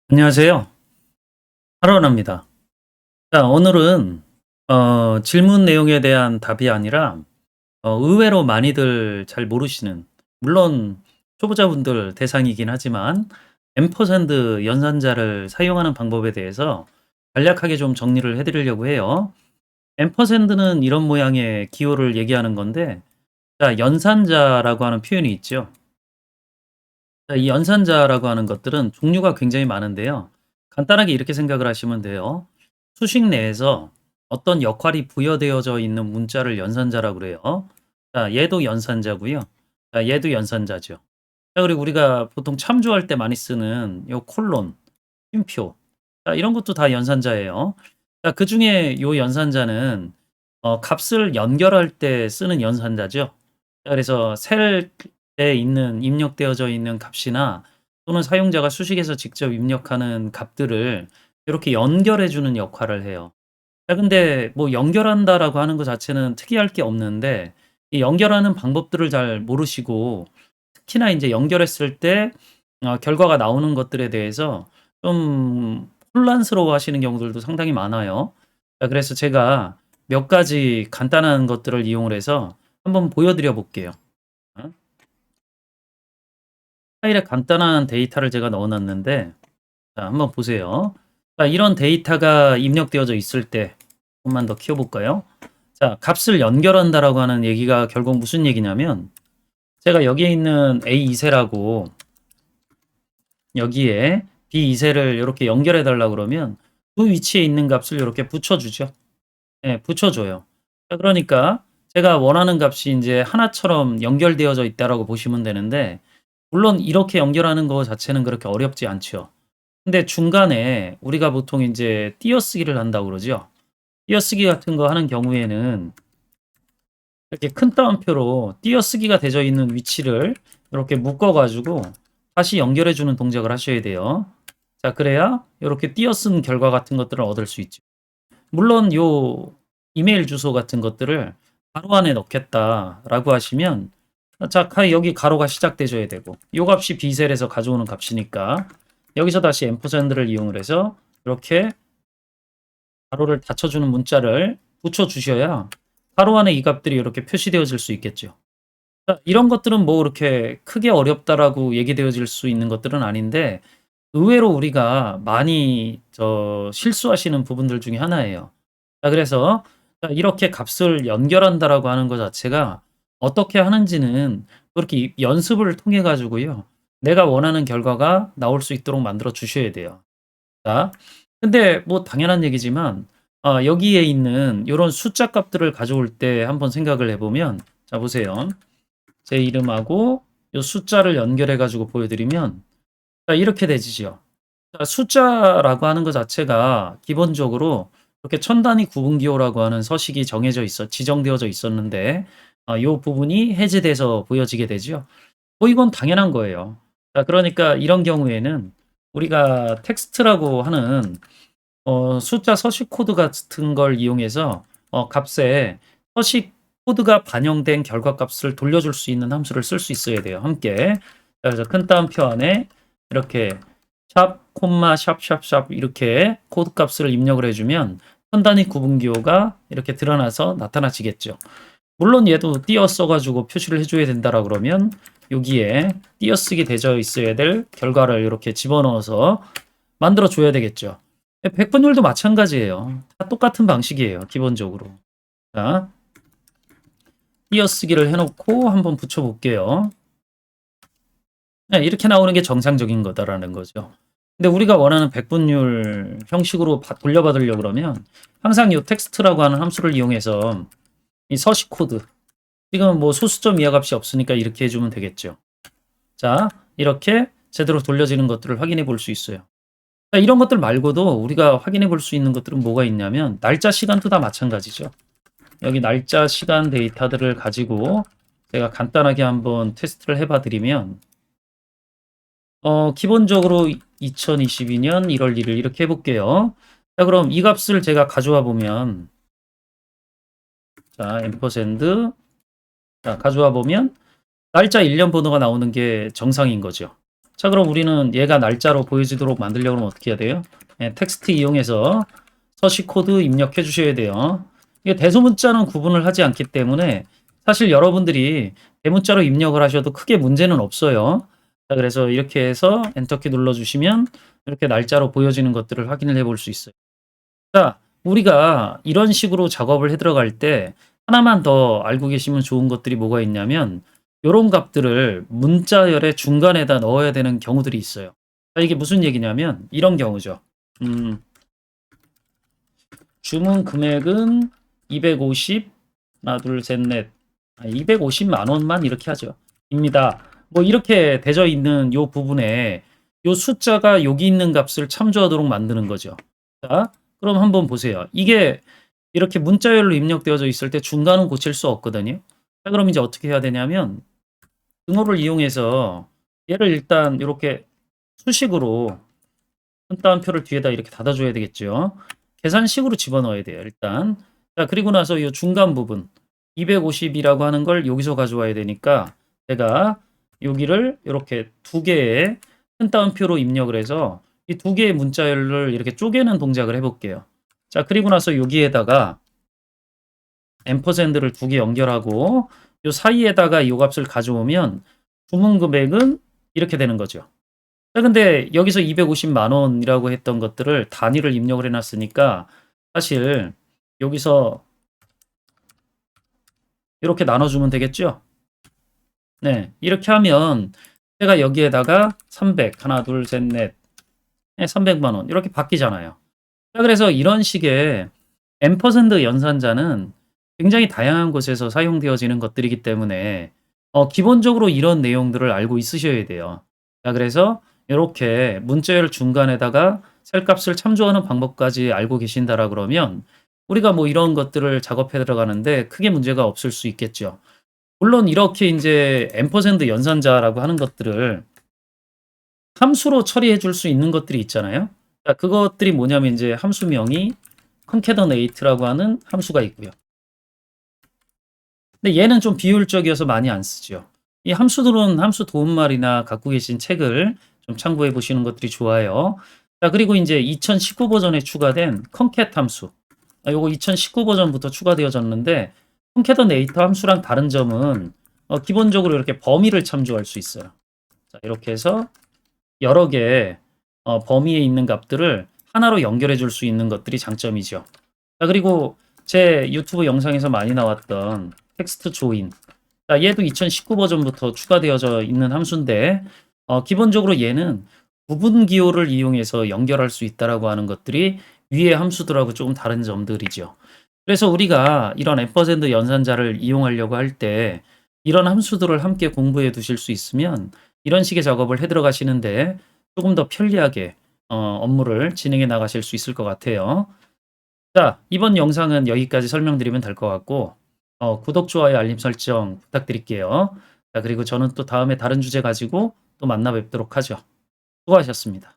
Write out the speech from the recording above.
안녕하세요. 하론입니다. 자, 오늘은 질문 내용에 대한 답이 아니라 의외로 많이들 잘 모르시는, 물론 초보자분들 대상이긴 하지만 앰퍼샌드 연산자를 사용하는 방법에 대해서 간략하게 좀 정리를 해드리려고 해요. 앰퍼샌드는 이런 모양의 기호를 얘기하는 건데, 자, 연산자라고 하는 표현이 있죠. 자, 이 연산자라고 하는 것들은 종류가 굉장히 많은데요. 간단하게 이렇게 생각을 하시면 돼요. 수식 내에서 어떤 역할이 부여되어져 있는 문자를 연산자라고 그래요. 자, 얘도 연산자고요. 자, 얘도 연산자죠. 자, 그리고 우리가 보통 참조할 때 많이 쓰는 요 콜론, 쉼표. 자, 이런 것도 다 연산자예요. 자, 그중에 요 연산자는 값을 연결할 때 쓰는 연산자죠. 자, 그래서 셀에 있는 입력되어져 있는 값이나 또는 사용자가 수식에서 직접 입력하는 값들을 이렇게 연결해 주는 역할을 해요. 자, 근데 뭐 연결한다라고 하는 것 자체는 특이할 게 없는데 이 연결하는 방법들을 잘 모르시고 특히나 이제 연결했을 때 결과가 나오는 것들에 대해서 좀 혼란스러워하시는 경우들도 상당히 많아요. 자, 그래서 제가 몇 가지 간단한 것들을 이용을 해서 한번 보여드려 볼게요. 어? 파일에 간단한 데이터를 제가 넣어 놨는데 자, 한번 보세요. 자, 이런 데이터가 입력되어져 있을 때 조금만 더 키워 볼까요? 자, 값을 연결한다라고 하는 얘기가 결국 무슨 얘기냐면 제가 여기에 있는 A2세라고 여기에 B2세를 이렇게 연결해 달라 그러면 그 위치에 있는 값을 이렇게 붙여주죠. 예, 붙여줘요. 자, 그러니까 제가 원하는 값이 이제 하나처럼 연결되어져 있다라고 보시면 되는데 물론 이렇게 연결하는 거 자체는 그렇게 어렵지 않죠. 근데 중간에 우리가 보통 이제 띄어쓰기를 한다고 그러죠. 띄어쓰기 같은 거 하는 경우에는 이렇게 큰 따옴표로 띄어쓰기가 되어 있는 위치를 이렇게 묶어 가지고 다시 연결해 주는 동작을 하셔야 돼요. 자, 그래야 이렇게 띄어쓴 결과 같은 것들을 얻을 수 있죠. 물론 요 이메일 주소 같은 것들을 가로 안에 넣겠다라고 하시면 자, 여기 가로가 시작돼 줘야 되고 요 값이 B셀에서 가져오는 값이니까 여기서 다시 앰퍼샌드를 이용을 해서 이렇게 가로를 닫혀주는 문자를 붙여 주셔야 가로 안에 이 값들이 이렇게 표시되어질 수 있겠죠. 자, 이런 것들은 뭐 이렇게 크게 어렵다라고 얘기되어질 수 있는 것들은 아닌데 의외로 우리가 많이 실수하시는 부분들 중에 하나예요. 자, 그래서 자, 이렇게 값을 연결한다라고 하는 것 자체가 어떻게 하는지는 그렇게 연습을 통해 가지고요. 내가 원하는 결과가 나올 수 있도록 만들어 주셔야 돼요. 자, 근데 뭐 당연한 얘기지만 여기에 있는 요런 숫자 값들을 가져올 때 한번 생각을 해 보면 자, 보세요. 제 이름하고 요 숫자를 연결해 가지고 보여드리면 자, 이렇게 되지죠. 자, 숫자라고 하는 것 자체가 기본적으로 이렇게 천 단위 구분기호라고 하는 서식이 정해져 있어 지정되어져 있었는데 요 부분이 해제돼서 보여지게 되죠. 뭐 이건 당연한 거예요. 자, 그러니까 이런 경우에는 우리가 텍스트라고 하는 숫자 서식 코드 같은 걸 이용해서 값에 서식 코드가 반영된 결과값을 돌려줄 수 있는 함수를 쓸 수 있어야 돼요, 함께. 자, 그래서 큰 따옴표 안에 이렇게 샵, 콤마, 샵, 샵, 샵 이렇게 코드 값을 입력을 해주면 천 단위 구분기호가 이렇게 드러나서 나타나지겠죠. 물론 얘도 띄어 써가지고 표시를 해줘야 된다라 그러면 여기에 띄어쓰기 되어 있어야 될 결과를 이렇게 집어넣어서 만들어 줘야 되겠죠. 백분율도 마찬가지예요. 다 똑같은 방식이에요, 기본적으로. 자, 띄어쓰기를 해놓고 한번 붙여볼게요. 네, 이렇게 나오는 게 정상적인 거다라는 거죠. 근데 우리가 원하는 백분율 형식으로 돌려받으려고 그러면 항상 이 텍스트라고 하는 함수를 이용해서 이 서식 코드, 지금 뭐 소수점 이하 값이 없으니까 이렇게 해주면 되겠죠. 자, 이렇게 제대로 돌려지는 것들을 확인해 볼 수 있어요. 자, 이런 것들 말고도 우리가 확인해 볼 수 있는 것들은 뭐가 있냐면 날짜 시간도 다 마찬가지죠. 여기 날짜 시간 데이터들을 가지고 제가 간단하게 한번 테스트를 해봐 드리면 기본적으로 2022년 1월 1일 이렇게 해볼게요. 자, 그럼 이 값을 제가 가져와 보면 자, 앰퍼샌드 자, 가져와 보면 날짜 1년 번호가 나오는 게 정상인 거죠. 자, 그럼 우리는 얘가 날짜로 보여지도록 만들려고 하면 어떻게 해야 돼요? 예, 텍스트 이용해서 서식 코드 입력해 주셔야 돼요. 이게 대소문자는 구분을 하지 않기 때문에 사실 여러분들이 대문자로 입력을 하셔도 크게 문제는 없어요. 자, 그래서 이렇게 해서 엔터키 눌러주시면 이렇게 날짜로 보여지는 것들을 확인을 해볼 수 있어요. 자, 우리가 이런 식으로 작업을 해 들어갈 때 하나만 더 알고 계시면 좋은 것들이 뭐가 있냐면 요런 값들을 문자열의 중간에다 넣어야 되는 경우들이 있어요. 자, 이게 무슨 얘기냐면 이런 경우죠. 주문 금액은 250 하나 둘 셋 넷 250만 원만 이렇게 하죠. 입니다. 뭐 이렇게 되어 있는 요 부분에 요 숫자가 여기 있는 값을 참조하도록 만드는 거죠. 자, 그럼 한번 보세요. 이게 이렇게 문자열로 입력되어져 있을 때 중간은 고칠 수 없거든요. 자, 그럼 이제 어떻게 해야 되냐면 등호를 이용해서 얘를 일단 이렇게 수식으로 한 따옴표를 뒤에다 이렇게 닫아줘야 되겠죠. 계산식으로 집어넣어야 돼요, 일단. 자, 그리고 나서 이 중간 부분 250이라고 하는 걸 여기서 가져와야 되니까 제가 여기를 이렇게 두 개의 큰 따옴표로 입력을 해서 이 두 개의 문자열을 이렇게 쪼개는 동작을 해볼게요. 자, 그리고 나서 여기에다가 앰퍼샌드를 두 개 연결하고 요 사이에다가 이 값을 가져오면 주문 금액은 이렇게 되는 거죠. 자, 근데 여기서 250만 원이라고 했던 것들을 단위를 입력을 해 놨으니까 사실 여기서 이렇게 나눠주면 되겠죠? 네. 이렇게 하면 제가 여기에다가 300, 하나, 둘, 셋, 넷, 300만 원 이렇게 바뀌잖아요. 자, 그래서 이런 식의 앰퍼샌드 연산자는 굉장히 다양한 곳에서 사용되어지는 것들이기 때문에 기본적으로 이런 내용들을 알고 있으셔야 돼요. 자, 그래서 이렇게 문자열 중간에다가 셀값을 참조하는 방법까지 알고 계신다라 그러면 우리가 뭐 이런 것들을 작업해 들어가는데 크게 문제가 없을 수 있겠죠. 물론 이렇게 인제 앰퍼샌드 연산자라고 하는 것들을 함수로 처리해 줄 수 있는 것들이 있잖아요. 자, 그것들이 뭐냐면 인제 함수명이 concatenate라고 하는 함수가 있고요. 근데 얘는 좀 비효율적이어서 많이 안 쓰죠. 이 함수들은 함수 도움말이나 갖고 계신 책을 좀 참고해 보시는 것들이 좋아요. 자, 그리고 인제 2019 버전에 추가된 concat 함수. 요거 2019 버전부터 추가되어졌는데 concatenate 함수랑 다른 점은 기본적으로 이렇게 범위를 참조할 수 있어요. 자, 이렇게 해서 여러 개의 범위에 있는 값들을 하나로 연결해 줄 수 있는 것들이 장점이죠. 자, 그리고 제 유튜브 영상에서 많이 나왔던 텍스트 조인. 자, 얘도 2019 버전부터 추가되어져 있는 함수인데 기본적으로 얘는 부분 기호를 이용해서 연결할 수 있다라고 하는 것들이 위의 함수들하고 조금 다른 점들이죠. 그래서 우리가 이런 앰퍼샌드 연산자를 이용하려고 할 때 이런 함수들을 함께 공부해 두실 수 있으면 이런 식의 작업을 해 들어가시는데 조금 더 편리하게 업무를 진행해 나가실 수 있을 것 같아요. 자, 이번 영상은 여기까지 설명드리면 될 것 같고 구독, 좋아요, 알림 설정 부탁드릴게요. 자, 그리고 저는 또 다음에 다른 주제 가지고 또 만나 뵙도록 하죠. 수고하셨습니다.